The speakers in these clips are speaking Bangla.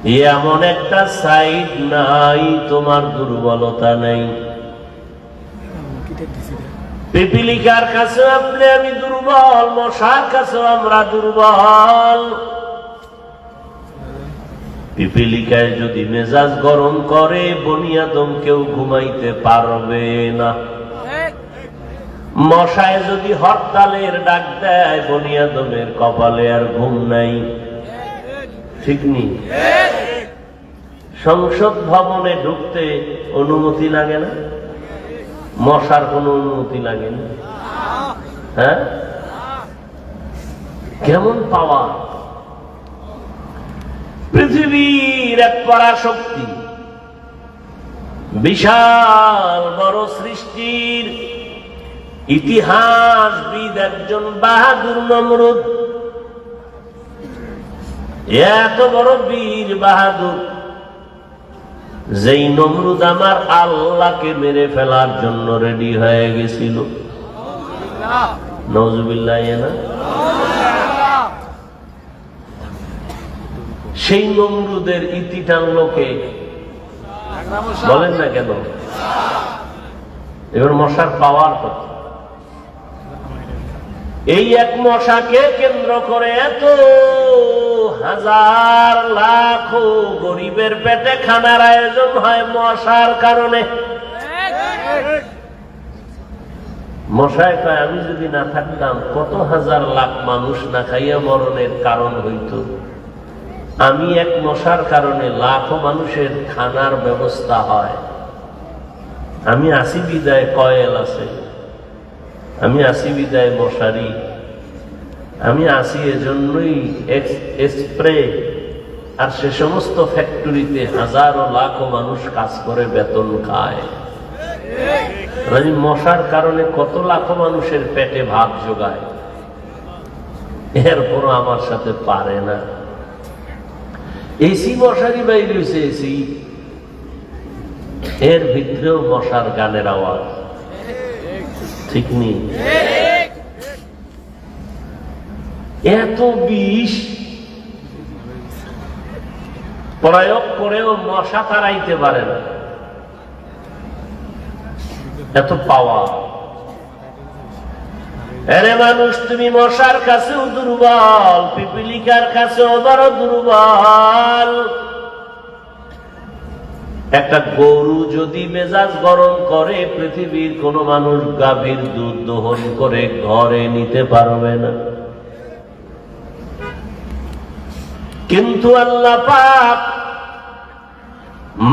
এমন একটা সাইড নাই তোমার দুর্বলতা নেই। পিপিলিকার কাছে আপনি আমি দুর্বল, মশার কাছে আমরা দুর্বল। পিপিলিকায় যদি মেজাজ গরম করে বনি আদম কেউ ঘুমাইতে পারবে না। মশায় যদি হরতালের ডাক দেয় বনি আদমের কপালে আর ঘুম নাই। ঠিক নেই? সংসদ ভবনে ঢুকতে অনুমতি লাগে না? মশার কোনো অনুমতি লাগে না? হ্যাঁ, কেমন পাওয়া! পৃথিবীর এক পরাশক্তি, বিশাল বড় সৃষ্টির ইতিহাসবিদ একজন বাহাদুর নমরুদ। এত বড় বীর বাহাদুর, যেই নমরুদ আমার আল্লাহকে মেরে ফেলার জন্য রেডি হয়ে গেছিল। নাউজুবিল্লাহ। না, সেই নমরুদের ইতি টানলো কে? বলেন না কেন? এবার মশার পাওয়ার কথা। এই এক মশাকে কেন্দ্র করে এত হাজার লাখ গরিবের পেটে খানার আয়োজন হয় মশার কারণে। মশায় কয়, আমি যদি না থাকতাম কত হাজার লাখ মানুষ না খাইয়া মরণের কারণ হইত। আমি এক মশার কারণে লাখো মানুষের খানার ব্যবস্থা হয়। আমি আসি বিদায় কয়েল আছে, আমি আসি বিদায় মশারি, আমি আসি এজন্যই স্প্রে। আর সে সমস্ত ফ্যাক্টরিতে হাজারো লাখো মানুষ কাজ করে বেতন খায়। মশার কারণে কত লাখো মানুষের পেটে ভাত জোগায়, এরপরও আমার সাথে পারে না। এসি মশারি বাইরে হয়েছে, এসি, এর ভিতরেও মশার গানের আওয়াজ। ঠিক নেই? এত বিষ প্রয়োগ করেও মশা তাড়াইতে পারে না, এত পাওয়া। আরে মানুষ, তুমি মশার কাছেও দুর্বল, পিপিলিকার কাছেও বড় দুর্বল। একটা গরু যদি মেজাজ গরম করে, পৃথিবীর কোন মানুষ গাভীর দুধ দহন করে ঘরে নিতে পারবে না। কিন্তু আল্লাহ পাক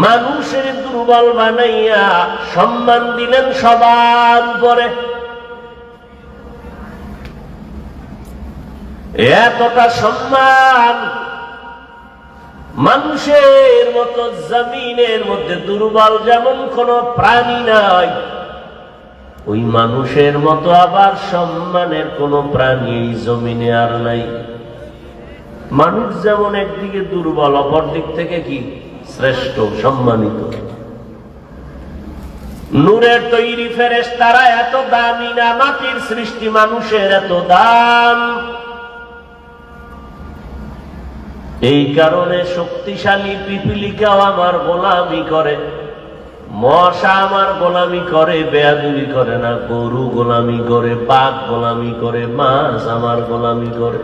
মানুষের দুর্বল বানাইয়া সম্মান দিলেন সবার উপরে। এতটা সম্মান, মানুষের মতো জমিনের মধ্যে দুর্বল যেমন কোন প্রাণী নাই, ওই মানুষের মতো আবার সম্মানের কোন প্রাণী এই জমিনে আর নাই। মানুষ যেমন একদিকে দুর্বল, অপর দিক থেকে কি শ্রেষ্ঠ, সম্মানিত। নূরের তৈরি ফেরেশতারা এত দামি না, মাটির সৃষ্টি মানুষের এত দাম। এই কারণে শক্তিশালী পিপিলিকাও আমার গোলামি করে, মশা আমার গোলামি করে, বেয়াদবি করে না। গরু গোলামি করে, বাঘ গোলামি করে, মাছ আমার গোলামি করে।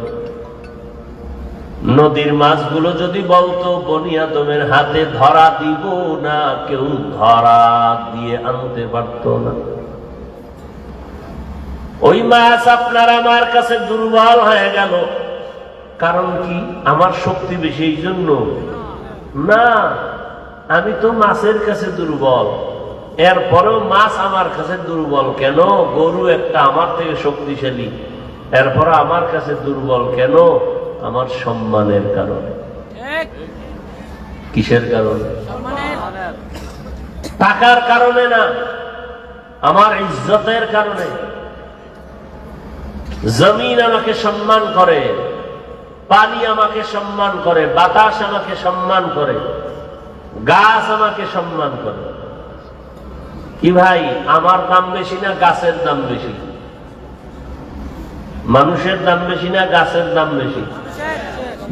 নদীর মাছগুলো যদি বলতো বনি আদমের হাতে ধরা দিব না, কেউ ধরা দিয়ে আনতে পারত না। ওই মাছ আপনার আমার কাছে দুর্বল হয়ে গেল। কারণ কি? আমার শক্তি বেশি এই জন্য না, আমি তো মাছের কাছে দুর্বল। এরপরেও মাছ আমার কাছে দুর্বল কেন? গরু একটা আমার থেকে শক্তিশালী, এরপরে আমার কাছে দুর্বল কেন? আমার সম্মানের কারণে। কিসের কারণে? টাকার কারণে না, আমার ইজ্জতের কারণে। জমিন আমাকে সম্মান করে, পানি আমাকে সম্মান করে, বাতাস আমাকে সম্মান করে, গাছ আমাকে সম্মান করে। কি ভাই, আমার দাম বেশি না গাছের দাম বেশি? মানুষের দাম বেশি না গাছের দাম বেশি?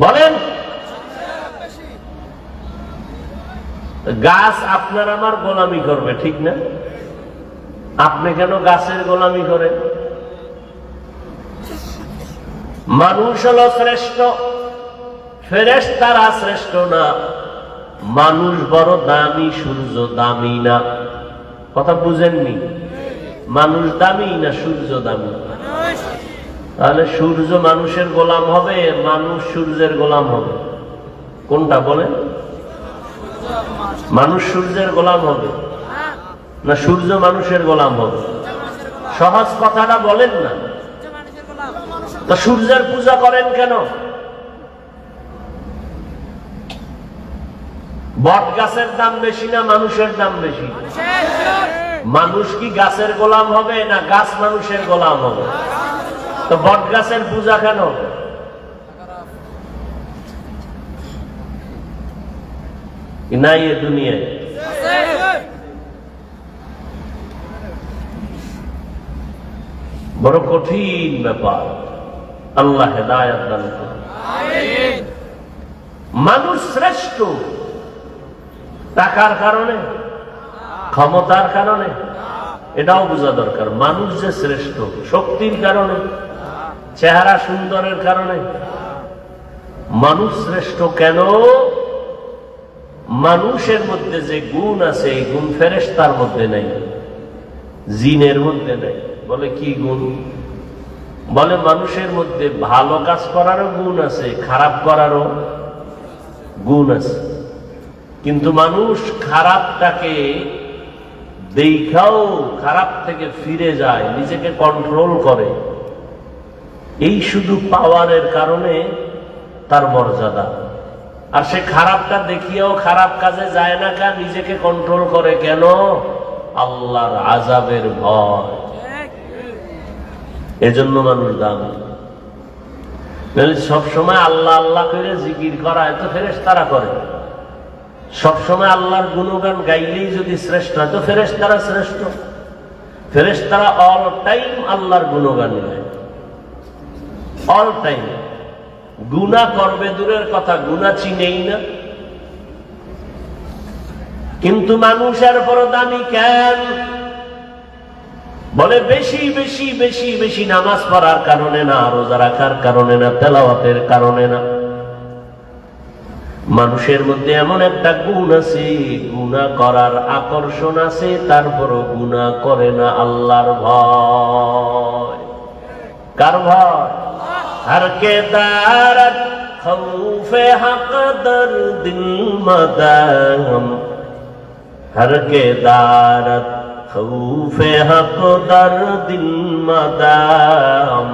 বলেন। গাছ আপনার আমার গোলামি করবে, ঠিক না? আপনি কেন গাছের গোলামি করেন? মানুষ হলো শ্রেষ্ঠ, ফেরেশতারা শ্রেষ্ঠ না। মানুষ বড় দামি, সূর্য দামি না। কথা বুঝেননি? মানুষ দামি না সূর্য দামি? তাহলে সূর্য মানুষের গোলাম হবে, মানুষ সূর্যের গোলাম হবে? কোনটা বলেন? মানুষ সূর্যের গোলাম হবে না সূর্য মানুষের গোলাম হবে? সহজ কথাটা বলেন না। তা সূর্যের পূজা করেন কেন? বট গাছের দাম বেশি না মানুষের দাম বেশি? মানুষ কি গাছের গোলাম হবে না গাছ মানুষের গোলাম হবে? তো বট গাছের পূজা কেন? নাই এ দুনিয়ায়। বড় কঠিন ব্যাপার। আল্লাহ হেদায়েত দান করুন। মানুষ শ্রেষ্ঠ টাকার কারণে, ক্ষমতার কারণে? এটাও বোঝা দরকার। মানুষ যে শ্রেষ্ঠ শক্তির কারণে, চেহারা সুন্দরের কারণে? মানুষ শ্রেষ্ঠ কেন? মানুষের মধ্যে যে গুণ আছে এই গুণ ফেরেশতার মধ্যে নেই, জিনের মধ্যে নেই। বলে কি গুণ? বলে মানুষের মধ্যে ভালো কাজ করারও গুণ আছে, খারাপ করারও গুণ আছে। কিন্তু মানুষ খারাপটাকে দেখাও খারাপ থেকে ফিরে যায়, নিজেকে কন্ট্রোল করে। এই শুধু পাওয়ারের কারণে তার মর্যাদা। আর সে খারাপটা দেখিয়েও খারাপ কাজে যায় না কেন? নিজেকে কন্ট্রোল করে কেন? আল্লাহর আযাবের ভয়। এজন্য মানুষ দামি। সবসময় আল্লাহ আল্লাহ করে জিকির করা এত ফেরেশতারা করে। সবসময় আল্লাহর গুণগান গাইলেই যদি শ্রেষ্ঠ হয় তো ফেরেশতারা শ্রেষ্ঠ। ফেরেশতারা অল টাইম আল্লাহর গুণগান গায়, অল টাইম। গুনাহ করবে দূরের কথা, গুনাহ চিনেই না। কিন্তু মানুষের বড় দামি কেন? বলে বেশি বেশি বেশি বেশি নামাজ পড়ার কারণে না, রোজা রাখার কারণে না, তেলাওয়াতের কারণে না। মানুষের মধ্যে এমন একটা গুণ আছে, গুনাহ করার আকর্ষণ আছে, তারপরও গুনাহ করে না। আল্লাহর ভয়। কার ভয়? हर के दारत खौफे हक दर दिल मदाम, हर के दारत खौफे हक दर दिल मदाम,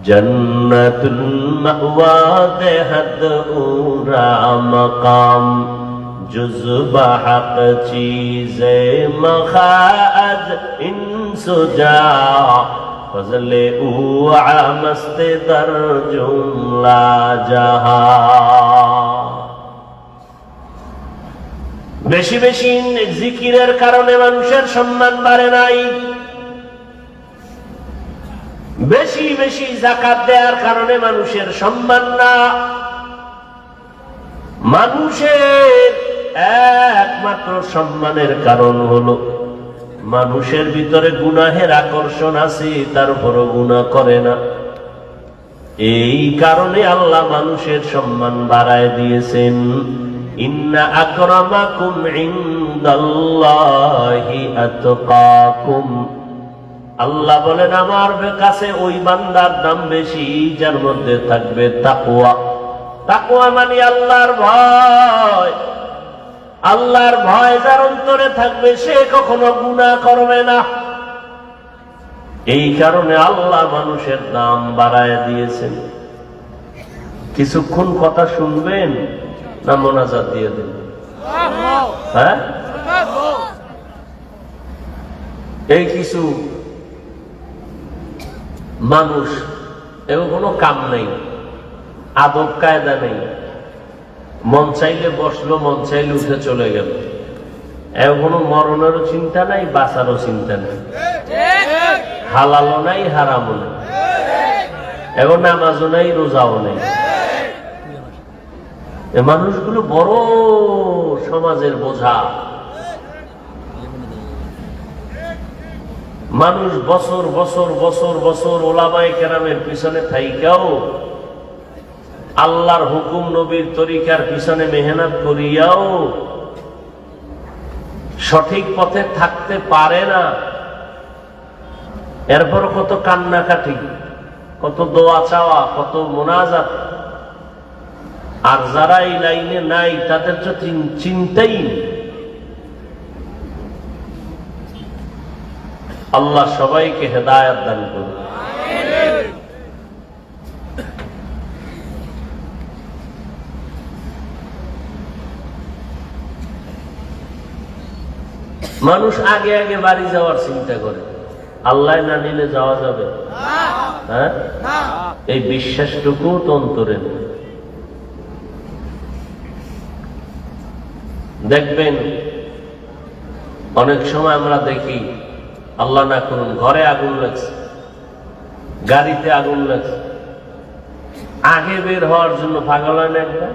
जन्नतुल मअवा दे हद उरा मकाम, जुज़्बा हक चीज़े मखाअद इंसुजा, फजले उआ मस्ते दर जुमला जहा। বেশি বেশি জিকিরের কারণে মানুষের সম্মান বাড়ে নাই, বেশি বেশি যাকাত দেওয়ার কারণে মানুষের সম্মান না। মানুষের একমাত্র সম্মানের কারণ হলো মানুষের ভিতরে গুনাহের আকর্ষণ আছে, তারপরও গুনাহ করে না। এই কারণে আল্লাহ মানুষের সম্মান বাড়ায় দিয়েছেন। ইন্না আকরামাকুম ইনদাল্লাহি আতকাকুম, আল্লাহ বলেন আমার কাছে ওই বান্দার দাম বেশি যার মধ্যে থাকবে তাকওয়া। তাকওয়া মানে আল্লাহর ভয়। আল্লাহর ভয় যার অন্তরে থাকবে সে কখনো গুনাহ করবে না। এই কারণে আল্লাহ মানুষের দাম বাড়ায় দিয়েছেন। কিছুক্ষণ কথা শুনবেন না মোনাজাত দিয়ে দেন? হ্যাঁ, এই কিছু মানুষ এও কোনো কাম নেই, আদব কায়দা নেই, মন চাইলে বসলো, মন চাইলে উঠে চলে গেল। এও কোনো মরণেরও চিন্তা নাই, বাঁচারও চিন্তা নেই, হালালও নাই, হারামও নেই, এও নামাজও নাই, রোজাও নেই। এ মানুষগুলো বড় সমাজের বোঝা। মানুষ বছর বছর বছর বছর ওলামায়ে কেরামের পিছনে থাইকাও, আল্লাহর হুকুম নবীর তরিকার পিছনে মেহনত করিয়াও সঠিক পথে থাকতে পারে না। এরপর কত কান্নাকাটি, কত দোয়া চাওয়া, কত মোনাজাত। আর যারা এই লাইনে নাই তাদের তো চিন্তাই নেই। আল্লাহ সবাইকে হেদায়েত দান করুন। মানুষ আগে আগে বাড়ি যাওয়ার চিন্তা করে, আল্লাহ না নিলে যাওয়া যাবে? হ্যাঁ, এই বিশ্বাসটুকু তো অন্তরে নেই। দেখবেন অনেক সময় আমরা দেখি, আল্লাহ না করুন, ঘরে আগুন লাগছে, গাড়িতে আগুন লাগছে, আগে বের হওয়ার জন্য পাগল হয় না একটা,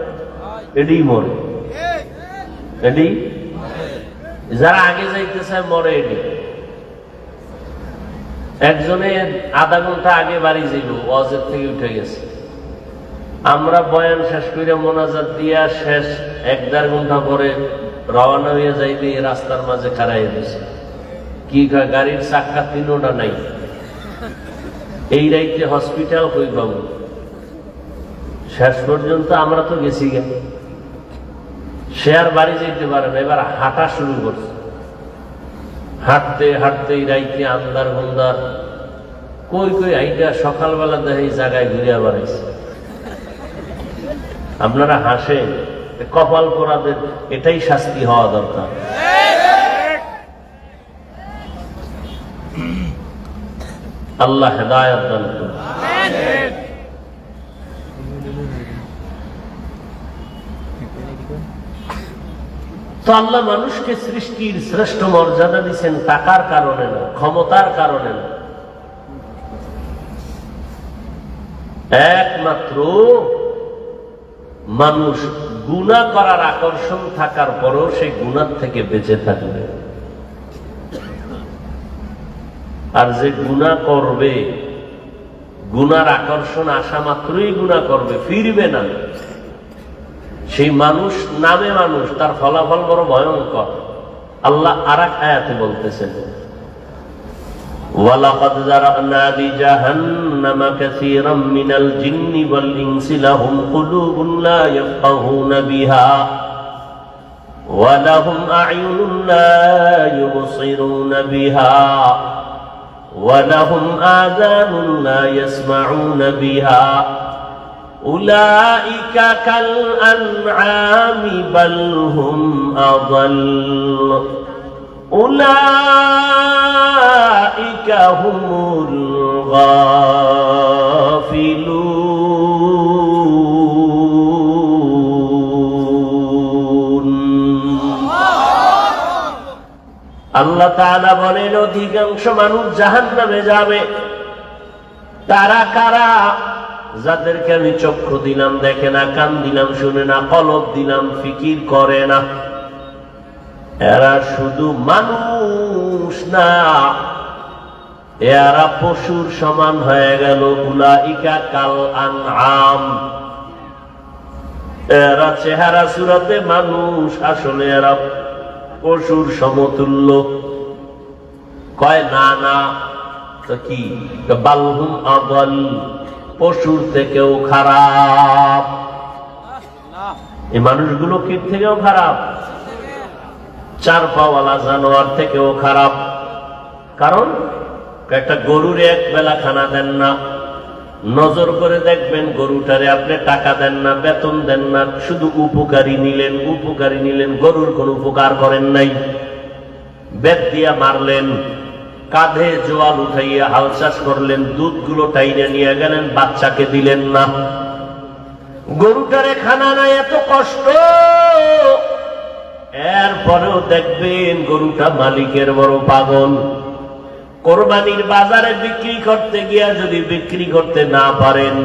এডি মরে, এডি যারা আগে যাইতে চায় মরে। এডি একজনে আধা ঘন্টা আগে বাড়ি যাইব, ওয়াজের থেকে উঠে গেছে। আমরা বয়ান শেষ করে মোনাজাত দিয়া শেষ 1-1.5 ঘন্টা পরে রওনা হয়ে যাইবে, রাস্তার মাঝে খাড়াই দিছে। কি গাড়ির চাক্কা 3টা নাই, এই রাইতে হসপিটাল কই পাবো? শেষ পর্যন্ত আমরা তো গেছি গে, সে আর বাড়ি যেতে পারে না, এবার হাঁটা শুরু করছে। হাঁটতে হাঁটতে রাইতে আন্দার বন্দার কই কই আইটা সকালবেলা দেখে এই জায়গায় ঘুরে বেড়াইছে। আপনারা হাসেন, কপাল পোড়াদের এটাই শাস্তি হওয়া দরকার। আল্লাহ হেদায়েত দান করুন। তো আল্লাহ মানুষকে সৃষ্টির শ্রেষ্ঠ মর্যাদা দিচ্ছেন টাকার কারণে না, ক্ষমতার কারণে না, একমাত্র মানুষ গুনাহ করার আকর্ষণ থাকার পরও সেই গুনাহ থেকে বেঁচে থাকবে। আর যে গুনাহ করবে, গুনার আকর্ষণ আসা মাত্রই গুনাহ করবে, ফিরবে না, সেই মানুষ নামে মানুষ, তার ফলাফল বড় ভয়ঙ্কর। আল্লাহ আরেক আয়াতে বলতেছেন, ওয়ালাকাদ যারানা লিজাহান্নামা কাসীরাম মিনাল জিন্নি ওয়াল ইনসি লাহুম কুলুবুন লা ইয়াফকাহুনা বিহা ওয়া লাহুম আ'য়ুনুন লা ইউবসিরুনা বিহা ওয়া লাহুম আযানুন লা ইয়াসমাউনা বিহা উলাইকা কাল আনআমি বাল হুম আযাল উলাইকা হুমুল গাফিলুন। আল্লাহ তাআলা বলেন, অধিকাংশ মানুষ জাহান্নামে যাবে। তারা কারা? যাদেরকে আমি চক্ষু দিলাম দেখে না, কান দিলাম শুনে না, কলব দিলাম ফিকির করে না। এরা শুধু মানুষ না, এরা পশুর সমান হয়ে গেল। উলাইকা কাল আনআম, এরা চেহারা সুরতে মানুষ, আসলে এরা পশুর সমতুল্য। কয় না না, তো কি? বাল হুম আযাল, পশুর থেকেও খারাপ। এই মানুষগুলো কি থেকেও খারাপ? 4 পাওয়ালা জানোয়ার থেকেও খারাপ। কারণ একটা গরুর এক বেলা খানা দেন না, নজর করে দেখবেন গরুটারে আপনি টাকা দেন না, বেতন দেন না, শুধু উপকারী নিলেন, গরুর কোন উপকার করেন নাই। বেত দিয়া মারলেন, কাঁধে জোয়াল উঠাইয়া হাল চাষ করলেন, দুধগুলো টাইনে নিয়ে গেলেন, বাচ্চাকে দিলেন না। গরুটারে খানা নাই, এত কষ্ট, এরপরেও দেখবেন গরুটা মালিকের বড় পাগল। কোরবানির বাজারে বিক্রি করতে গিয়া যদি বিক্রি করতে না পারেন,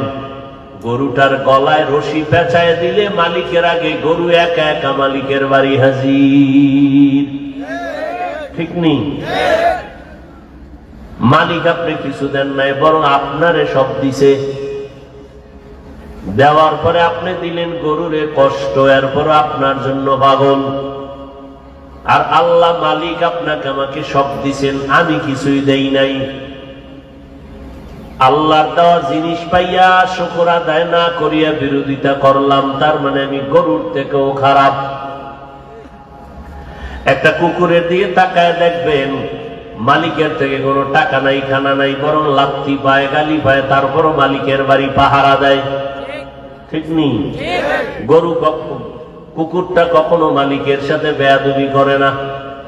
গরুটার গলায় রশি পেঁচায় দিলে মালিকের আগে গরু একা একা মালিকের বাড়ি হাজির। ঠিক নেই? মালিক আপনি কিছু দেন নাই, বরং আপনারে সব দিছে। দেওয়ার পরে আপনি দিলেন গরুরে কষ্ট, এরপর আপনার জন্য পাগল। আর আল্লাহ মালিক আপনাকে আমাকে সব দিছেন, আমি কিছুই দেই নাই। আল্লাহর দেওয়া জিনিস পাইয়া শুকর আদায় না করিয়া বিরোধিতা করলাম, তার মানে আমি গরুর থেকেও খারাপ। একটা কুকুরের দিয়ে তাকায় দেখবেন, মালিকের থেকে কোনো টাকা নাই, খানা নাই, বরং লাত্তি পায়, গালি পায়, তারপরও মালিকের বাড়ি পাহারা দেয়। ঠিক নেই? গরু কুকুরটা কখনো মালিকের সাথে বেয়াদবি করে না,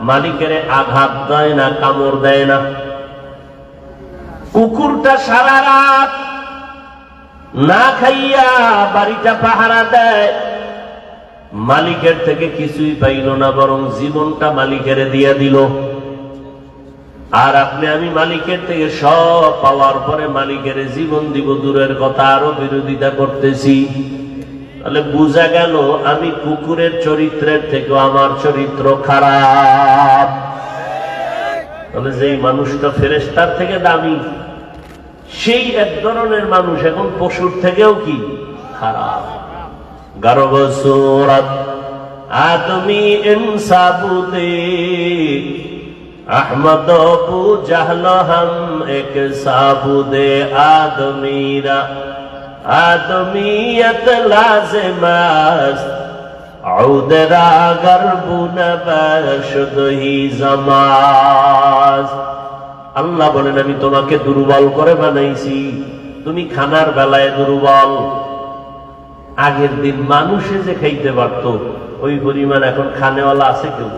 মালিকের আঘাত দেয় না, কামড় দেয় না। কুকুরটা সারা রাত না খাইয়া বাড়িটা পাহারা দেয়, মালিকের থেকে কিছুই পাইল না, বরং জীবনটা মালিকের দিয়া দিল। আর আপনি আমি মালিকের থেকে সব পাওয়ার পরে মালিকের জীবন দিব দূরের কথা, আরো বিরোধিতা করতেছি। তাহলে বোঝা গেল আমি কুকুরের চরিত্রের থেকে আমার চরিত্র খারাপ। তাহলে যেই মানুষটা ফেরেশতার থেকে দামি, সেই এক ধরনের মানুষ এখন পশুর থেকেও কি খারাপ। গর্ব সূরাত আদমি ইনসাবুদে अहमद अबू जहल हम एक साबुदे आदमीरा आदमीयत लाज़िमस औदरा गर्बु नबशुद ही जमास। আল্লাহ বলেন আমি তোমাকে দুর্বল করে বানাইছি, তুমি খানার বেলায় দুর্বল। আগের দিন মানুষে যে খাইতে পারত ওই পরিমাণ এখন খানেওয়ালা আছে কেউ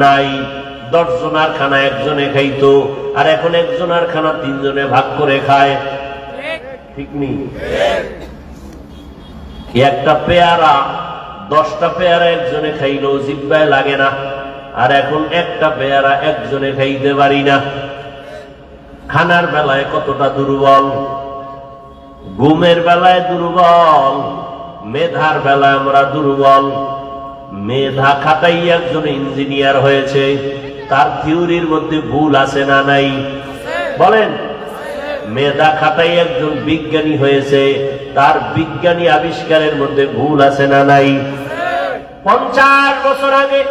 নাই। 10 জনের খানা একজনে খাইতো, আর এখন একজনের খানা 3 জনে ভাগ করে খায়। ঠিক নেই? একটা পেয়ারা 10টা পেয়ারা একজনে খাইলেও জিহ্বায় লাগে না, আর এখন একটা পেয়ারা একজনে খাইতে পারি না। খানার বেলায় কতটা দুর্বল, ঘুমের বেলায় দুর্বল, মেধার বেলায় আমরা দুর্বল। মেধা খাটাই একজন ইঞ্জিনিয়ার হয়েছে, তার থিওরির মধ্যে ভুল আছে না নাই? বলেন। মেধা খাটাই একজন বিজ্ঞানী হয়েছে, তার বিজ্ঞানী আবিষ্কারের মধ্যে ভুল আছে না নাই? 50 বছর আগে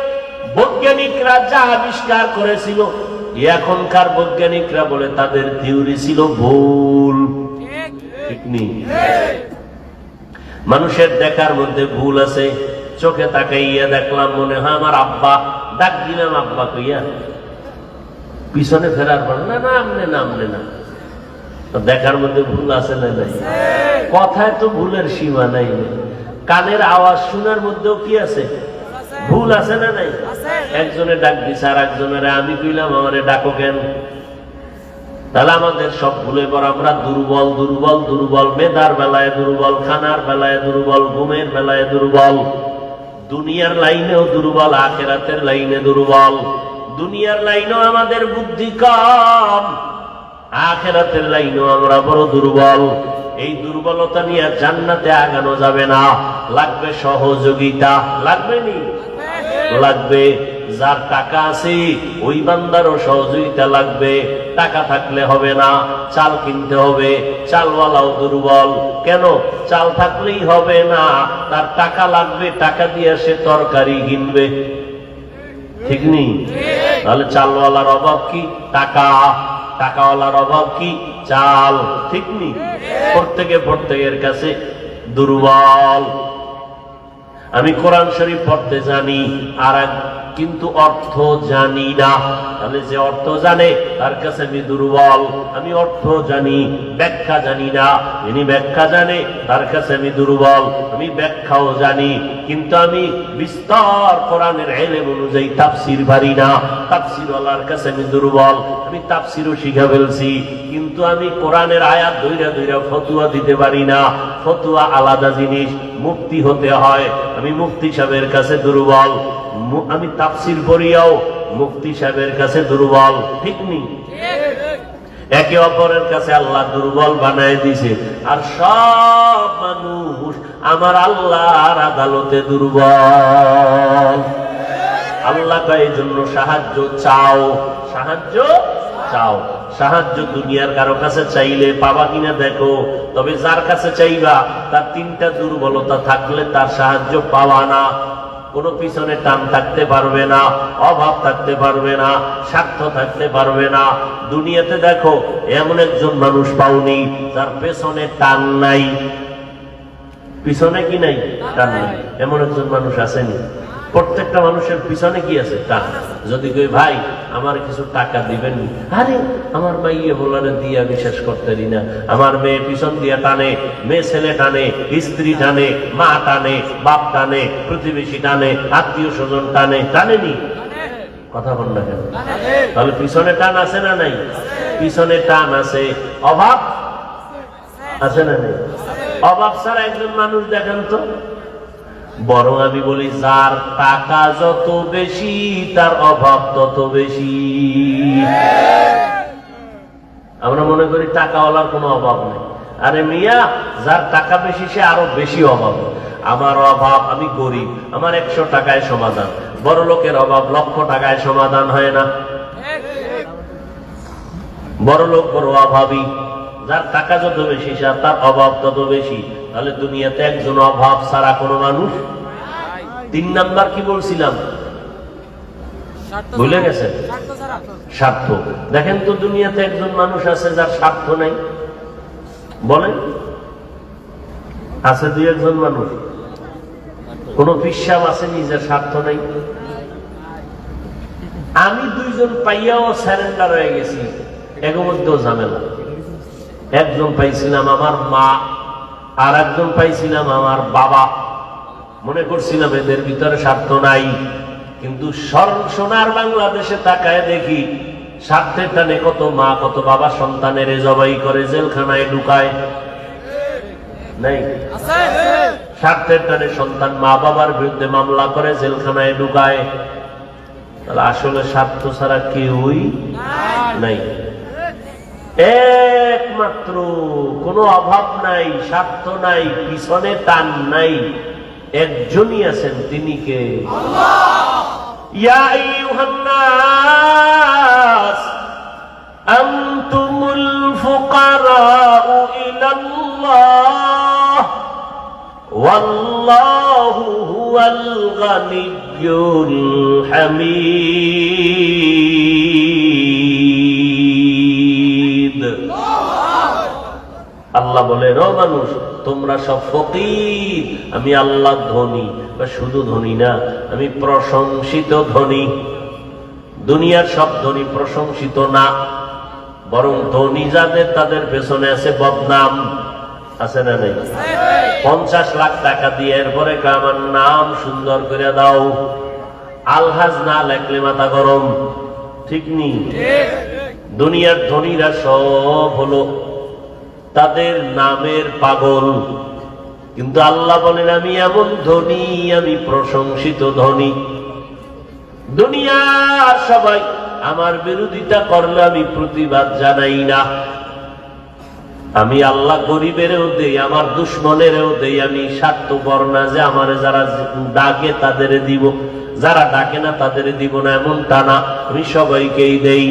বৈজ্ঞানিকরা যা আবিষ্কার করেছিল, এখনকার বৈজ্ঞানিকরা বলে তাদের থিওরি ছিল ভুল। ঠিক নেই? মানুষের দেখার মধ্যে ভুল আছে। চোখে তাকাইয়া দেখলাম মনে হয় আমার আব্বা, ডাক দিলাম আব্বা কইয়া, পিছনে ফেরার পর না না আমনে না আমনে না। দেখার মধ্যে ভুল আছে না নাই? কথায় তো ভুলের সীমা নাই। কানের আওয়াজ শোনার মধ্যেও কি আছে? ভুল আছে না নাই? একজনে ডাক দিছে আর একজনের আমি কইলাম আমারে ডাকো কেন? তাহলে আমাদের সব ভুলে পর আমরা দুর্বল দুর্বল দুর্বল। মেধার বেলায় দুর্বল, খানার বেলায় দুর্বল, ঘুমের বেলায় দুর্বল, দুনিয়ার লাইনেও দুর্বল, আখিরাতের লাইনে দুর্বল। দুনিয়ার লাইনেও আমাদের বুদ্ধি কম, আখিরাতের লাইনেও আমরা বড় দুর্বল। এই দুর্বলতা নিয়ে জান্নাতে আগানো যাবে না, লাগবে সহযোগিতা। লাগবে নি? লাগবে। যার টাকা আছে ওই বান্দারও সহযোগিতা লাগবে। টাকা থাকলে হবে না, চাল কিনতে হবে। চালওয়ালাও দুর্বল। কেন? চাল থাকলেই হবে না, তার টাকা লাগবে, টাকা দিয়ে সে তরকারি কিনবে। ঠিক নেই? তাহলে চালওয়ালার অভাব কি? টাকা। টাকাওয়ালার অভাব কি? চাল। ঠিক নেই? প্রত্যেকের কাছে দুর্বল। আমি কোরআন শরীফ পড়তে জানি, আর কিন্তু অর্থ জানি না। তাহলে যে অর্থ জানে তার কাছে আমি দুর্বল। আমি অর্থ জানি, ব্যাখ্যা জানি না। যিনি ব্যাখ্যা জানে তার কাছে আমি দুর্বল। আমি ব্যাখ্যাও জানি, কিন্তু আমি বিস্তর কোরআনের ইলম অনুযায়ী তাফসীর পারি না। তাফসীরওয়ালার কাছে আমি দুর্বল। আমি তাফসীরও শিখা ফেলছি, কিন্তু আমি কোরআনের আয়াত ধইরা ধইরা ফতোয়া দিতে পারি না। ফতোয়া আলাদা জিনিস, মুফতি হতে হয়। আমি মুফতি সাহেবের কাছে দুর্বল। আমি তাফসীর পড়িয়াও মুফতি সাহেবের কাছে দুর্বল। ঠিক নেই? একে অপরের কাছে আল্লাহ দুর্বল বানায় দিছে, আর সব মানুষ আমার আল্লাহর আদালতে দুর্বল। আল্লাহ কয় এই জন্য সাহায্য চাও, সাহায্য চাও। সাহায্য দুনিয়ার কারো কাছে চাইলে পাবা কিনা দেখো, তবে যার কাছে চাইবা তার তিনটা দুর্বলতা থাকলে তার সাহায্য পাওয়া না। কোনো পিছনে টান থাকতে পারবে না, অভাব থাকতে পারবে না, স্বার্থ থাকতে পারবে না। দুনিয়াতে দেখো এমন একজন মানুষ পাওনি যার পেছনে টান নাই। পিছনে কি নাই? টান নাই। এমন একজন মানুষ আসেনি? প্রত্যেকটা মানুষের পিছনে কি আছে? টান। যদি কই ভাই আমার কিছু টাকা দিবেন, আরে আমার মাইয়ে বলারে দিয়া বিশ্বাস করতে রি না, আমার মেয়ে পিছন দিয়া টানে, মেয়ে ছেলে টানে, স্ত্রী টানে, মা টানে, বাপ টানে, প্রতিবেশী টানে, আত্মীয় স্বজন টানে, টানেনি? কথা বল না কেন? তাহলে পিছনে টান আছে না নাই? পিছনে টান আছে। অভাব আছে না নেই? অভাব ছাড়া একজন মানুষ দেখেন তো। বরং আমি বলি যার টাকা যত বেশি তার অভাব তত বেশি। আমরা মনে করি টাকাওয়ালার কোনো অভাব নেই। আরে মিয়া, যার টাকা বেশি সে আরো বেশি অভাব। আমার অভাব, আমি গরিব, আমার 100 টাকায় সমাধান। বড় লোকের অভাব লক্ষ টাকায় সমাধান হয় না। বড় লোক বড় অভাবী, যার টাকা যত বেশি তার অভাব তত বেশি। তাহলে দুনিয়াতে একজন অভাব ছাড়া কোনো মানুষ। 3 নাম্বার কি বলছিলাম ভুলে গেছেন? স্বার্থ। দেখেন তো দুনিয়াতে একজন মানুষ আছে যার স্বার্থ নাই? বলেন, আছে 2-1 মানুষ? কোন বিশ্বাস আছে নিজের স্বার্থ নাই? আমি 2 জন পাইয়াও স্যারেন্ডার হয়ে গেছি, এর মধ্যেও ঝামেলা। একজন পাইছিলাম আমার মা, আর একজন পাইছিলাম আমার বাবা। মনে করছিলাম এদের ভিতরে স্বার্থ নাই, কিন্তু সোনার বাংলাদেশে তাকায় দেখি স্বার্থের টানে কত মা কত বাবা সন্তানের জবাই করে, জেলখানায় ঢুকায়। নাই? স্বার্থের টানে সন্তান মা বাবার বিরুদ্ধে মামলা করে, জেলখানায় ঢুকায়। তাহলে আসলে স্বার্থ ছাড়া কেউই নাই। একমাত্র কোনো অভাব নাই, স্বার্থ নাই, পিছনে টান নাই, একজনই আছেন, তিনি কে? ইয়া আইয়ুহান নাস আনতুমুল ফুকারাউ ইলাল্লাহ ওয়াল্লাহু হুয়াল গানিয়্যুল হামিদ। আল্লাহ বলেন, ও মানুষ তোমরা সব ফকির, আমি আল্লাহ ধনী। শুধু ধনী না, আমি প্রশংসিত ধনী। দুনিয়ার সব ধনী প্রশংসিত না, বরং ধনী যাদের তাদের পেছনে আছে বদনাম। আছে না নাই? 50 লাখ টাকা দিয়ে এরপরে আমার নাম সুন্দর করে দাও, আলহাজ না লেখলে মাথা গরম। ঠিক নি? দুনিয়ার ধনীরা সব হলো তাদের নামের পাগল, কিন্তু আল্লাহ বলেন আমি এমন ধনী, আমি প্রশংসিত ধনী। দুনিয়ার সবাই আমার বিরোধিতা করলে আমি প্রতিবাদ জানাই না। আমি আল্লাহ গরিবেরও দেই, আমার দুশ্মনেরও দেই। আমি স্বার্থপর না যে আমার যারা ডাকে তাদের দিব, যারা ডাকে না তাদের দিব না, এমনটা না। আমি সবাইকেই দেই,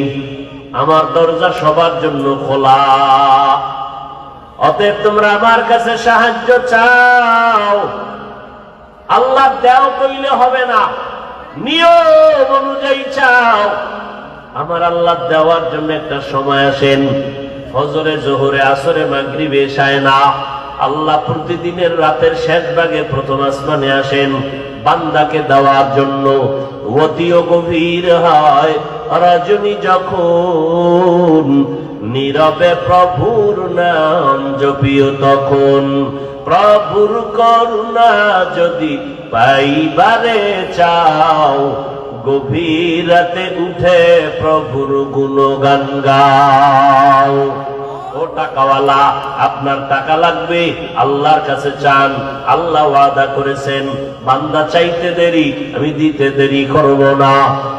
আমার দরজা সবার জন্য খোলা। অতএব তোমরা আমার কাছে সাহায্য চাও, আল্লাহ দেও কইলে হবে না, নিয়ম অনুযায়ী চাও। আমার আল্লাহ দেওয়ার জন্য একটা সময় আসেন, ফজরে, জোহরে, আসরে, মাগরিবে, এশায় না। আল্লাহ প্রতিদিনের রাতের শেষ ভাগে প্রথম আসমানে আসেন বান্দাকে দেওয়ার জন্য। অতিও গভীর হয় রজনী যখন, নীরবে প্রভুর নাম জপিও তখন। প্রভুর করুণা যদি পাইবারে চাও, গভীর রাতে উঠে প্রভুর গুণগান গাও। ও ও টাকাওয়ালা, আপনার টাকা লাগবে, আল্লাহর কাছে চান। আল্লাহ ওয়াদা করেছেন, বান্দা চাইতে দেরি, আমি দিতে দেরি করব না।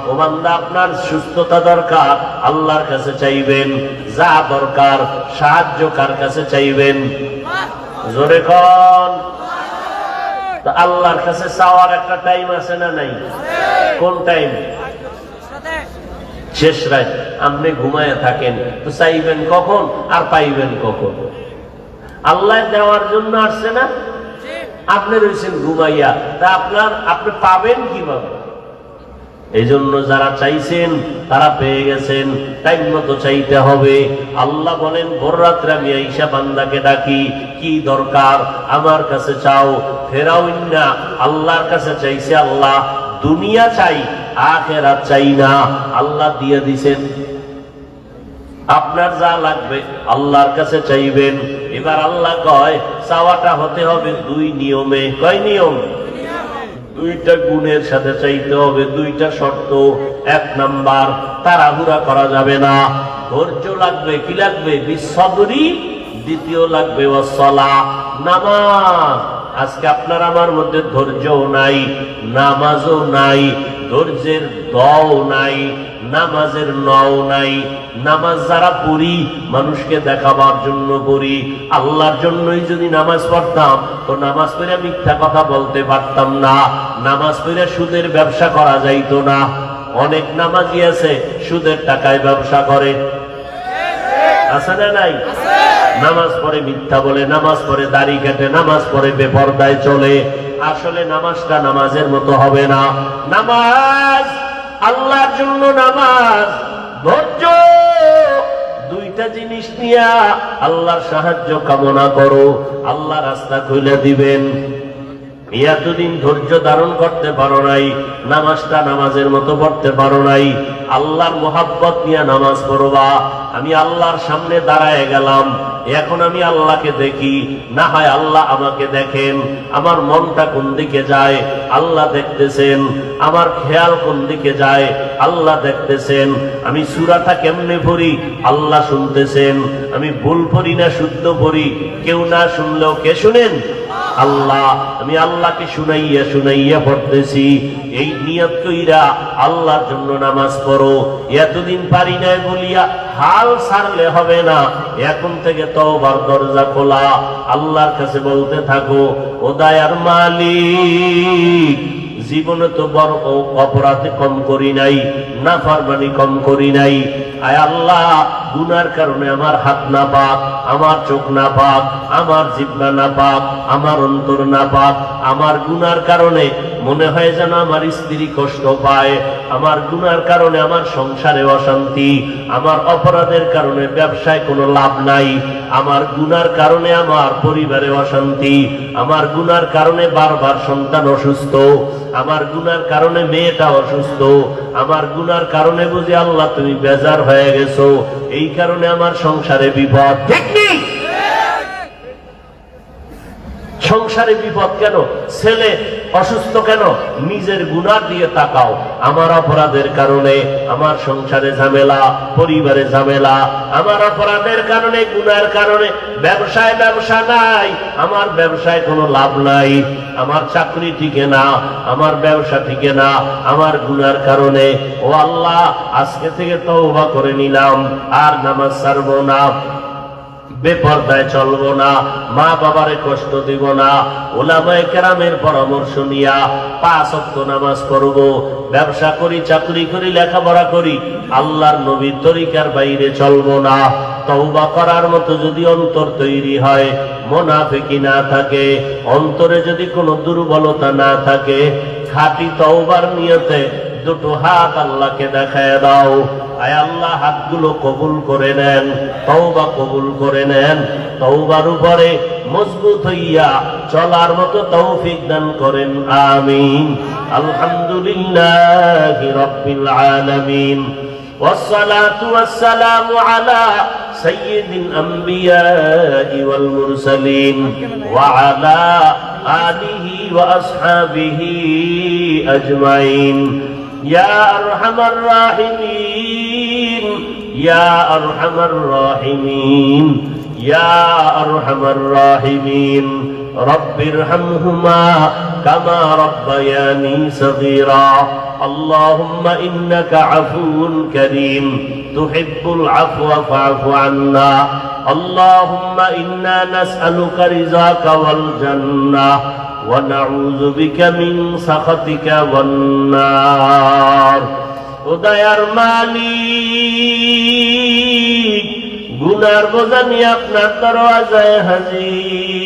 ও বান্দা, আপনার সুস্থতা দরকার, আল্লাহর কাছে চাইবেন। যা দরকার সাহায্য কার কাছে চাইবেন? জোরে কোন। আল্লাহর কাছে চাওয়ার একটা টাইম আছে না নাই? কোন টাইম? শেষ রাত। আপনি ঘুমায় থাকেন তো চাইবেন কখন আর পাইবেন কখন? আল্লাহ দেওয়ার জন্য আসছে না, আপনি রয়েছেন ঘুমাইয়া, তা আপনি পাবেন কিভাবে? এই জন্য যারা চাইছেন তারা পেয়ে গেছেন। টাইম মতো চাইতে হবে। আল্লাহ বলেন, ভোর রাত্রে আমি আইসা বান্দাকে ডাকি, কি দরকার আমার কাছে চাও। ফেরাউন না, আল্লাহর কাছে চাইছে, আল্লাহ দুনিয়া চাই, আখিরাত চাই না। আল্লাহ দিয়ে দিছেন। আপনার যা লাগবে আল্লাহর কাছে চাইবেন। এবার আল্লাহ কয়, চাওয়াটা হতে হবে দুই নিয়মে। কয় নিয়ম? দুইটা গুণের সাথে চাইতে হবে, দুইটা শর্ত। এক নাম্বার, তাড়াহুড়া করা যাবে না, ধৈর্য লাগবে। কি লাগবে? বিসবরি। দ্বিতীয় লাগবে ওয়াসসালাহ, নামাজ। আজকে আপনার আমার মধ্যে ধৈর্যও নাই, নামাজও নাই, ধৈর্যের দও নাই, নামাজের নও নাই। নামাজ যারা পড়ি মানুষকে দেখাবার জন্য পড়ি, আল্লাহর জন্যই যদি নামাজ পড়তাম তো নামাজ পড়ে মিথ্যা কথা বলতে পারতাম না, নামাজ পড়ে সুদের ব্যবসা করা যাইতো না। অনেক নামাজি আছে সুদের টাকায় ব্যবসা করে, আছে না নাই? নামাজ পড়ে মিথ্যা বলে, নামাজ পড়ে দাড়ি কাটে, নামাজ পড়ে বেপরদায় চলে। আসলে নামাজটা নামাজের মতো হবে না। নামাজ আল্লাহর জন্য, নামাজ ধৈর্য। দুইটা জিনিস নিয়ে আল্লাহর সাহায্য কামনা করো, আল্লাহ রাস্তা খুলে দিবেন। এতদিন ধৈর্য ধারণ করতে পারো নাই, নামাজটা নামাজের মতো পড়তে পারো নাই। আল্লাহর মোহাব্বত নিয়ে নামাজ পড়বা। আমি আল্লাহর সামনে দাঁড়ায় গেলাম, এখন আমি আল্লাহকে দেখি, না হয় আল্লাহ আমাকে দেখেন। আমার মনটা কোন দিকে যায় আল্লাহ দেখতেছেন, আমার খেয়াল কোন দিকে যায় আল্লাহ দেখতেছেন। আমি সূরাটা কেমনে পড়ি আল্লাহ শুনতেছেন। আমি ভুল পড়ি না শুদ্ধ পড়ি, কেউ না শুনলেও কে শুনেন? আল্লাহ। আমি আল্লাহকে শুনাইয়া শুনাইয়া পড়তেছি। এই নিয়ত কইরা আল্লাহর জন্য নামাজ পড়ো। এতদিন পারি নাই বলিয়া হাল ছাড়লে হবে না। এখন থেকে তওবার দরজা খোলা, আল্লাহর কাছে বলতে থাকো, ও দয়ার মালিক, জীবনে তো বড় অপরাধে কম করি নাই, নাফরমানি কম করি নাই। আয় আল্লাহ, গুনার কারণে আমার হাত না পাক, আমার চোখ না পাক, আমার জিহ্বা না পাক, আমার অন্তর না পাক। আমার গুনার কারণে মনে হয় যেন আমার স্ত্রী কষ্ট পায়, আমার গুনার কারণে আমার সংসারে অশান্তি, আমার অপরাধের কারণে ব্যবসায় কোনো লাভ নাই, আমার গুনার কারণে আমার পরিবারে অশান্তি, আমার গুনার কারণে বারবার সন্তান অসুস্থ, আমার গুনার কারণে মেয়েটা অসুস্থ, আমার গুনার কারণে বুঝি আল্লাহ তুমি বেজার হয়ে গেছো, এই কারণে আমার সংসারে বিপদ। ঠিক নেই? সংসারে বিপদ কেন? ছেলে অসুস্থ কেন? নিজের গুনাহ দিয়ে তাকাও। আমার অপরাধের কারণে আমার সংসারে ঝামেলা, পরিবারে ঝামেলা, আমার অপরাধের কারণে, গুনার কারণে ব্যবসা নাই, আমার ব্যবসায় কোনো লাভ নাই, আমার চাকরি টিকে না, আমার ব্যবসা টিকে না, আমার গুনার কারণে। ও আল্লাহ, আজকে থেকে তওবা করে নিলাম, আর নামাজ ছাড়বো না, বেপরদায় চলবো না, মা বাবারে কষ্ট দিব না, উলামায়ে কেরামের পরামর্শ নিয়া 5 ওয়াক্ত নামাজ পড়ব, ব্যবসা করি, চাকরি করি, লেখাপড়া করি, আল্লাহর নবীর তরিকার বাইরে চলবো না। তওবা করার মতো যদি অন্তর তৈরি হয়, মুনাফিকি না থাকে, অন্তরে যদি কোনো দুর্বলতা না থাকে, খাঁটি তওবার নিয়তে দুটো হাত আল্লাহকে দেখায় দাও। আয় আল্লাহ, হাতগুলো কবুল করে নেন, তওবা কবুল করে নেন, তওবার উপরে মজবুত হইয়া চলার মতো তৌফিক দান করেন। আমিন। আলহামদুলিল্লাহি রাব্বিল আলামিন, ওয়াসসালাতু ওয়াসসালামু আলা সাইয়্যিদিল আমবিয়াই ওয়াল মুরসালিন ওয়া আলা আলিহি ওয়া আসহাবিহি আজমাইন। ইয়া আরহামার রাহিমিন ইয়া আরহামার রাহিমিন ইয়া আরহামার রাহিমিন রব্বিরহামহুমা কামা রাব্বায়ানি সগীরা اللهم إنك عفو كريم تحب العفو فاعف عنا اللهم إنا نسألك رضاك والجنة ونعوذ بك من سخطك والنار উদয়ার মালিক গুনার বোঝা নিয়ে আপনার দরওয়াজায় হাজির